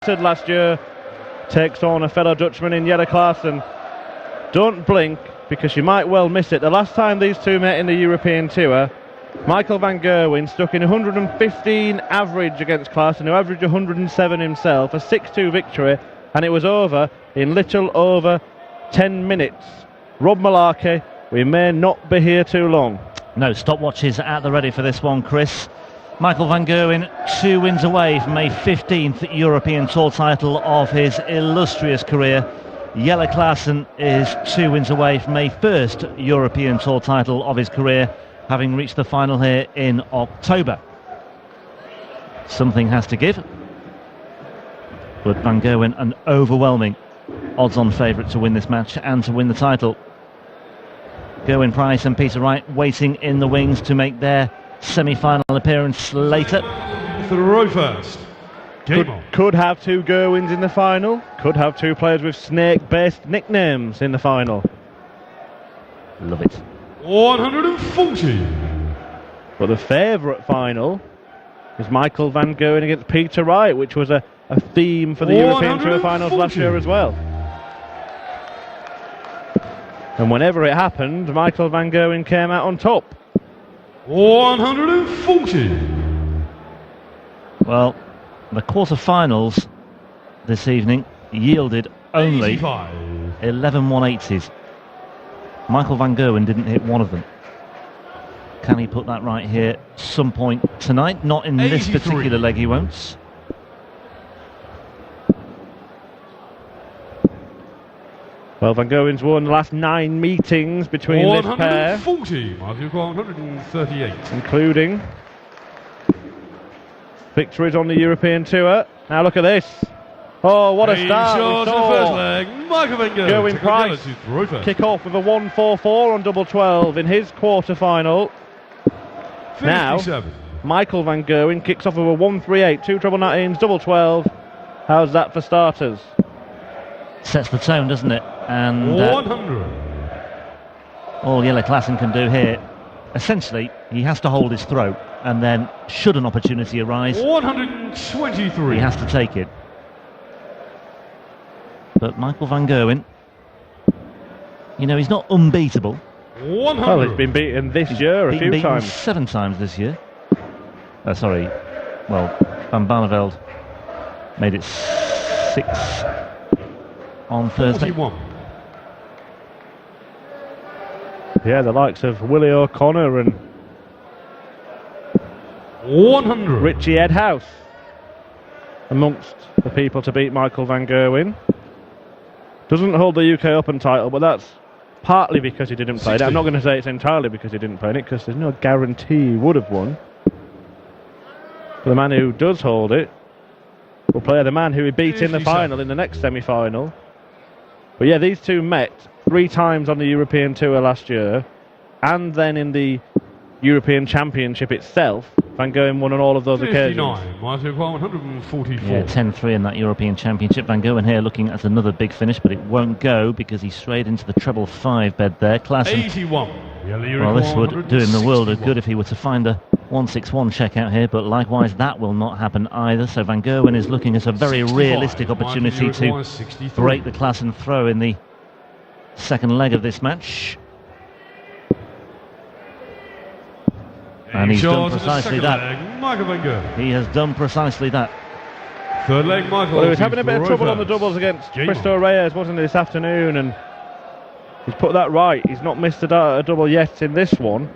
last year, takes on a fellow Dutchman in Jelle Klaasen. Don't blink, because you might well miss it. The last time these two met in the European Tour, Michael van Gerwen stuck in 115 average against Klaasen, who averaged 107 himself, a 6-2 victory, and it was over in little over 10 minutes. Rob Malarkey, we may not be here too long. No stopwatches at the ready for this one, Chris. Michael van Gerwen 2 wins away from a 15th European Tour title of his illustrious career. Jelle Klaasen is 2 wins away from a first European Tour title of his career, having reached the final here in October. Something has to give. But van Gerwen, an overwhelming odds-on favourite to win this match and to win the title. Gerwin Price and Peter Wright waiting in the wings to make their semi-final appearance later. Throw first. Could have 2 Gerwins in the final. Could have 2 players with snake-based nicknames in the final. Love it. 140. But the favourite final is Michael van Gerwen against Peter Wright, which was a theme for the European Tour finals last year as well. And whenever it happened, Michael van Gerwen came out on top. 140. Well, the quarter-finals this evening yielded only 11 180s. Michael van Gerwen didn't hit one of them. Can he put that right here some point tonight? Not in this particular leg, he won't. Well, van Gerwen's won the last 9 meetings between this pair, 138, including victories on the European Tour. Now look at this. Oh, what a start we saw. First leg, Michael van Gerwen Price kick off with a 1-4-4 on double 12 in his quarter-final. Now, Michael van Gerwen kicks off with a 1-3-8, 2 treble 19s, double 12. How's that for starters? Sets the tone, doesn't it? And 100. All Jelle Klaasen can do here, essentially, he has to hold his throat, and then, should an opportunity arise, 123. he has to take it. But Michael van Gerwen, you know, he's not unbeatable. 100. Well, he's been beaten this year a few times. 7 times this year. Sorry, well, Van Barneveld made it 6 on Thursday. 41. Yeah, the likes of Willie O'Connor and 100. Richie Edhouse amongst the people to beat Michael van Gerwen. Doesn't hold the UK Open title, but that's partly because he didn't play it. I'm not going to say it's entirely because he didn't play it, because there's no guarantee he would have won. But the man who does hold it will play the man who he beat in the final in the next semi-final. But yeah, these two met 3 times on the European Tour last year, and then in the European Championship itself. Van Gerwen won on all of those occasions. 144. Yeah, 10-3 in that European Championship. Van Gerwen here looking at another big finish, but it won't go because he strayed into the treble 5 bed there. Klaasen, 81. Well, this would do him the world of good if he were to find a 161 check out here, but likewise that will not happen either. So Van Gerwen is looking at a very realistic opportunity to break the Klaasen throw in the second leg of this match. And he's done precisely that. He has done precisely that. Third leg, Michael. Well, he was having a bit of trouble on the doubles against Cristo Reyes, wasn't he, this afternoon? And he's put that right. He's not missed a double yet in this one.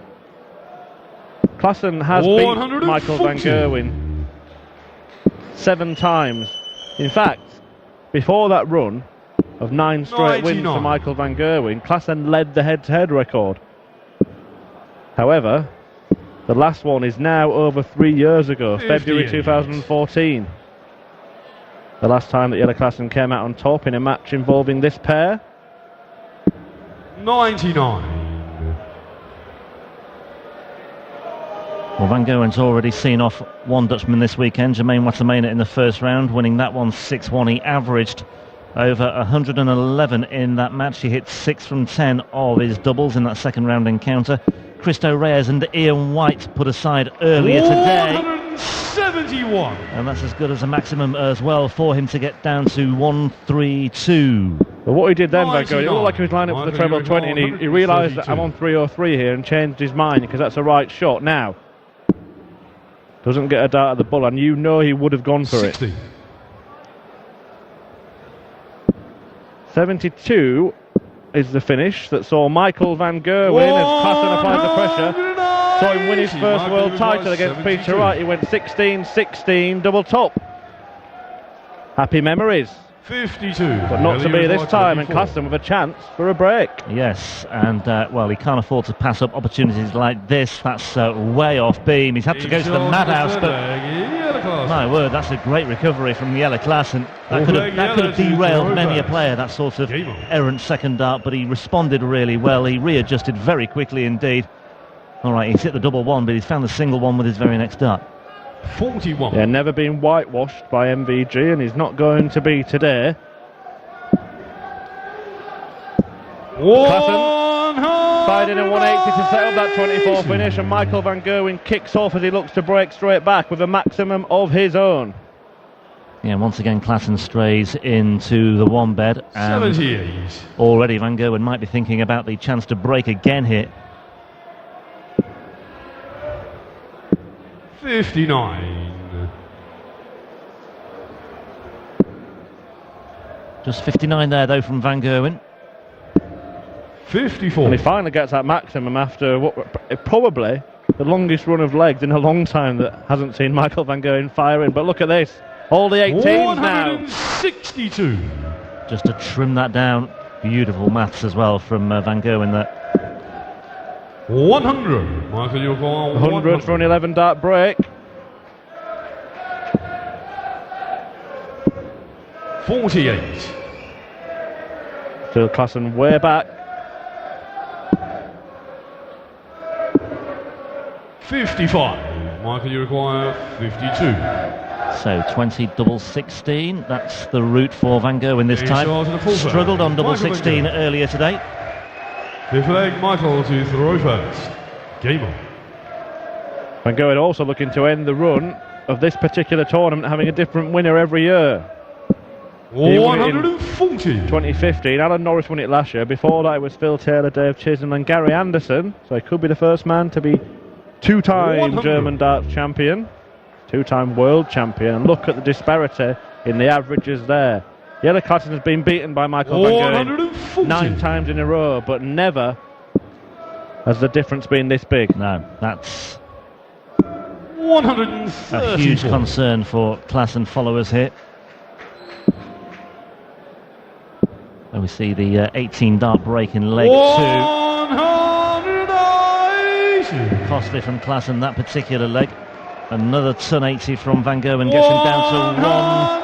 Klaasen has beat Michael van Gerwen 7 times. In fact, before that run of 9 straight wins for Michael van Gerwen, Klaasen led the head-to-head record. However, the last one is now over 3 years ago, February 2014. The last time that Jelle Klaasen came out on top in a match involving this pair. 99. Well, Van Gerwen's already seen off one Dutchman this weekend, Jermaine Watermaina, in the first round, winning that one 6-1. He averaged over 111 in that match. He hit 6 from 10 of his doubles in that second round encounter. Cristo Reyes and Ian White put aside earlier today. 171. And that's as good as a maximum as well for him to get down to 132. But what he did then, Van Gerwen, it 99. looked like he was lining up for the treble 20, and he realised that I'm on 303 here and changed his mind because that's a right shot. Now, doesn't get a dart at the bull, and you know he would have gone for 60. it. 72 is the finish that saw Michael Van Gerwen, as Klaasen applied the pressure, saw him win his first world title against Peter Wright. He went 16-16, double top. Happy memories. 52. But not to be this time, and Klaasen with a chance for a break. Yes, and well, he can't afford to pass up opportunities like this. That's way off beam. He's had to go to the madhouse, but my word, that's a great recovery from Jelle Klaasen. That could have derailed many a player, that sort of errant second dart, but he responded really well. He readjusted very quickly indeed. All right, he's hit the double one, but he's found the single one with his very next dart. 41. Yeah, never been whitewashed by MVG, and he's not going to be today. Klaasen fired in a 180 to set up that 24 finish, and Michael Van Gerwen kicks off as he looks to break straight back with a maximum of his own. Yeah, once again Klaasen strays into the one bed, and 78. already Van Gerwen might be thinking about the chance to break again here. 59. Just 59 there though from Van Gerwen. 54. And he finally gets that maximum after what probably the longest run of legs in a long time that hasn't seen Michael Van Gerwen firing. But look at this, all the 18s now. 162. Just to trim that down. Beautiful maths as well from Van Gerwen there. 100. Michael, you'll go on 100 for an 11 dart break. 48. Still Klaasen way back. 55. Michael, you require 52. So 20 double 16. That's the route for Van Gerwen this time. Struggled on double 16 earlier today. Fifth leg, Michael to throw first. Game on. Van Gerwen also looking to end the run of this particular tournament, having a different winner every year. 140. 2015, Alan Norris won it last year. Before that it was Phil Taylor, Dave Chisholm and Gary Anderson. So he could be the first man to be two-time German darts champion, two-time world champion. And look at the disparity in the averages there. Jelle Klaasen has been beaten by Michael Van Gerwen 9 times in a row, but never has the difference been this big. No, that's 130. a huge concern for Klaasen followers here. And we see the 18 dart break in leg 2. 180. Costly from Klaasen that particular leg. Another ton 80 from Van Gerwen gets him down to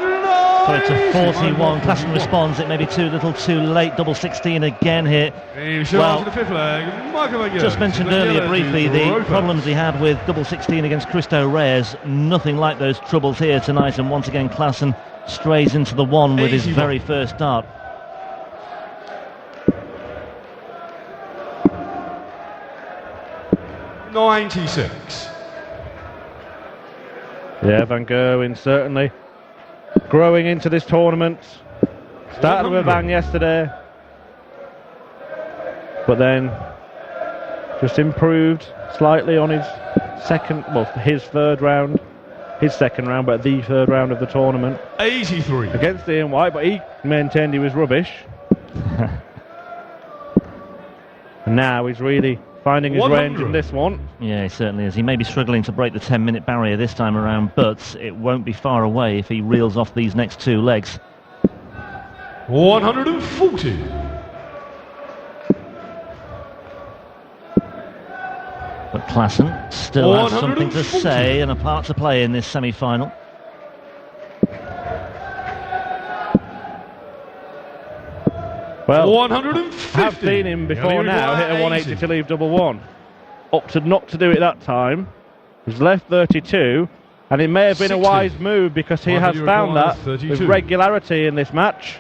41. Klaasen responds. It may be too little, too late. Double 16 again here. Well, the fifth leg, just mentioned earlier briefly the problems he had with double 16 against Cristo Reyes. Nothing like those troubles here tonight. And once again, Klaasen strays into the one with his very first dart. .96. Yeah, Van Gerwen certainly growing into this tournament. Started with a bang yesterday, but then just improved slightly on his second round, but the third round of the tournament. 83. Against Ian White, but he maintained he was rubbish. And now he's really finding his 100. range in this one. Yeah, he certainly is. He may be struggling to break the 10-minute barrier this time around, but it won't be far away if he reels off these next two legs. 140. But Klaasen still has something to say and a part to play in this semi-final. Well, 150. I've seen him before now hit a 180 to leave double one. Opted not to do it that time. He's left 32, and it may have been 60. a wise move because he has found that with regularity in this match.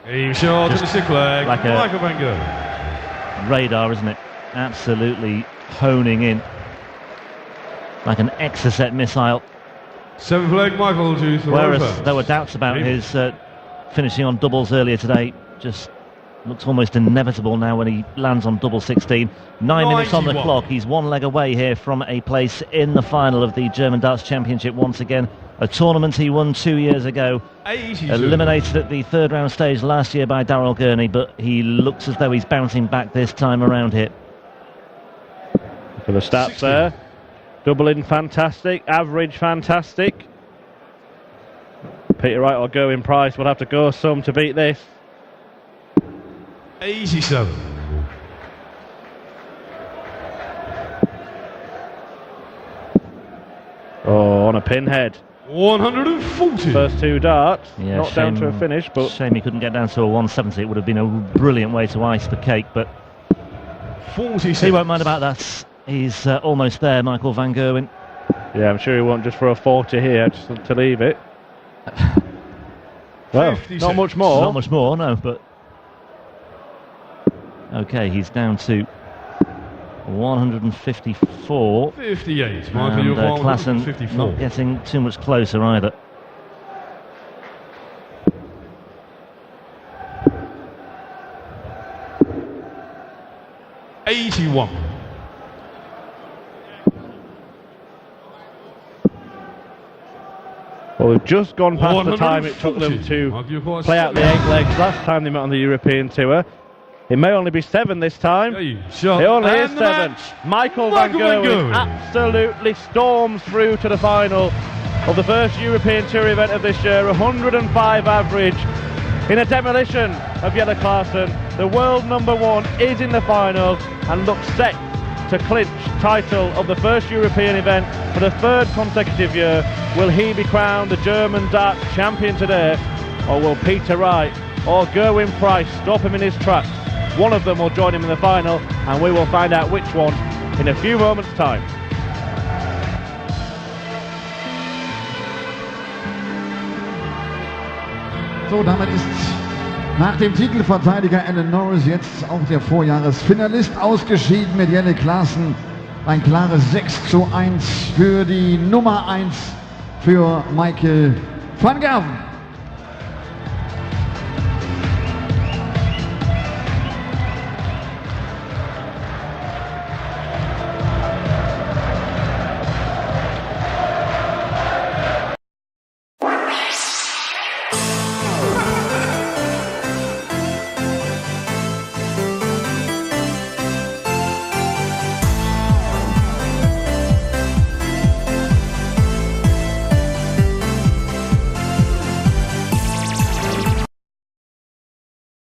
Aim shot to the sixth leg. Like Michael Van Gerwen. Radar, isn't it? Absolutely honing in. like an Exocet missile. 7th leg, Michael to throw Whereas first. there were doubts about Game on. his finishing on doubles earlier today. Just looks almost inevitable now when he lands on double 16. 9 minutes on the 91. clock. He's one leg away here from a place in the final of the German Darts Championship once again. A tournament he won 2 years ago. 82. Eliminated at the third round stage last year by Daryl Gurney, but he looks as though he's bouncing back this time around here. For the stats 60. there. Doubling fantastic, average fantastic. Peter Wright or Gerwen Price will have to go some to beat this. 87. Oh, on a pinhead. 140. First 2 darts, Yeah, not down to a finish, but shame he couldn't get down to a 170. It would have been a brilliant way to ice the cake, but 46. he won't mind about that. He's almost there, Michael van Gerwen. yeah, I'm sure he won't just throw a 40 here just to leave it. Well, 56. not much more. Not much more, no, but okay, he's down to 154. 58. Michael, And you're Klaasen 154. not getting too much closer either. $81. Well, we've just gone past the time it took them 140. to play out the 8 legs last time they met on the European Tour. It may only be 7 this time. Shot. It only is And the 7. match. Michael van Gerwen absolutely storms through to the final of the first European Tour event of this year. 105 average in a demolition of Jelle Klaasen. The world #1 is in the final and looks set to clinch title of the first European event for the 3rd consecutive year. Will he be crowned the German darts champion today, or will Peter Wright or Gerwen Price stop him in his tracks? One of them will join him in the final, and we will find out which one in a few moments' time. So, damit ist nach dem Titelverteidiger Alan Norris jetzt auch der Vorjahresfinalist ausgeschieden mit Jelle Klaasen. Ein klares 6:1 für die Nummer 1 für Michael van Gerwen.